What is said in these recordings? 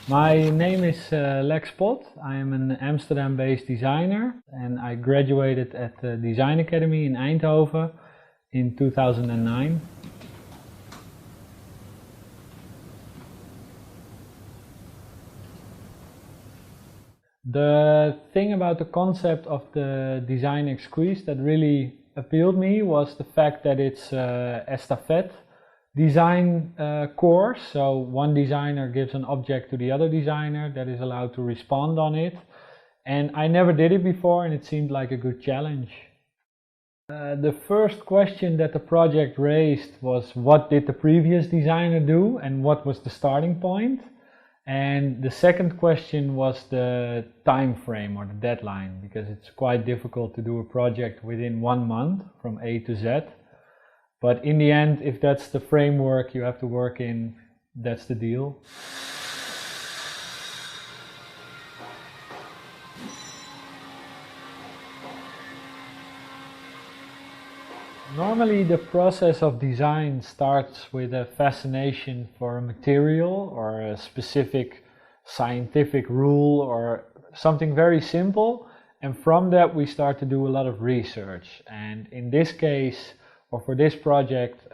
My name is Lex Pott. I am an Amsterdam-based designer and I graduated at the Design Academy in Eindhoven in 2009. The thing about the concept of the Design Exquis that really appealed me was the fact that it's estafette design course. So one designer gives an object to the other designer that is allowed to respond on it. And I never did it before and it seemed like a good challenge. The first question that the project raised was what did the previous designer do and what was the starting point? And the second question was the time frame or the deadline, because it's quite difficult to do a project within 1 month from A to Z. But in the end, if that's the framework you have to work in, that's the deal. Normally the process of design starts with a fascination for a material or a specific scientific rule or something very simple, and from that we start to do a lot of research. And in this case, or for this project,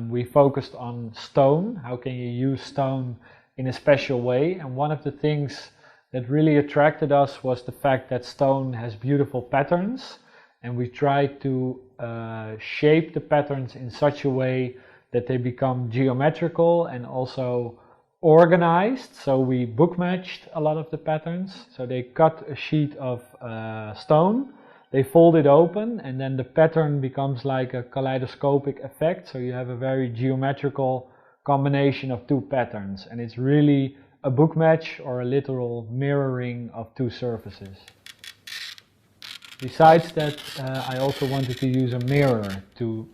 we focused on stone. How can you use stone in a special way? And one of the things that really attracted us was the fact that stone has beautiful patterns, and we tried to shape the patterns in such a way that they become geometrical and also organized. So we book matched a lot of the patterns. So they cut a sheet of stone, they fold it open, and then the pattern becomes like a kaleidoscopic effect. So you have a very geometrical combination of two patterns, and it's really a book match or a literal mirroring of two surfaces. Besides that, I also wanted to use a mirror to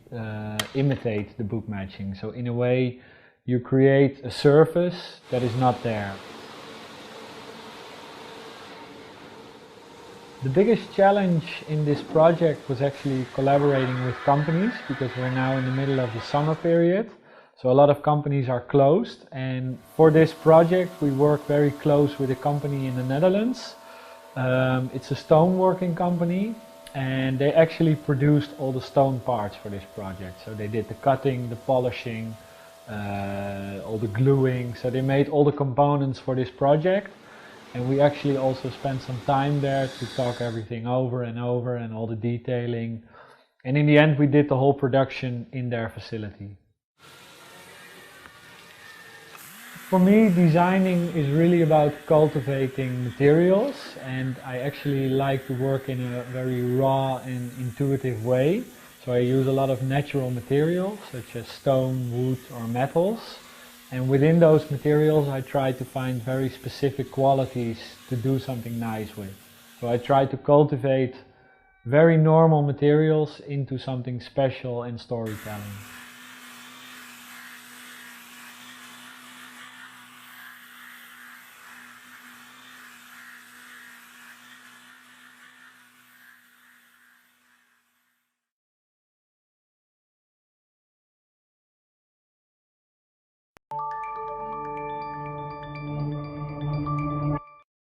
imitate the book matching. So in a way, you create a surface that is not there. The biggest challenge in this project was actually collaborating with companies, because we're now in the middle of the summer period. So a lot of companies are closed, and for this project we work very close with a company in the Netherlands. It's a stoneworking company, and they actually produced all the stone parts for this project. So they did the cutting, the polishing, all the gluing. So they made all the components for this project, and we actually also spent some time there to talk everything over and all the detailing. And in the end we did the whole production in their facility. For me, designing is really about cultivating materials, and I actually like to work in a very raw and intuitive way. So I use a lot of natural materials such as stone, wood or metals, and within those materials I try to find very specific qualities to do something nice with. So I try to cultivate very normal materials into something special and storytelling.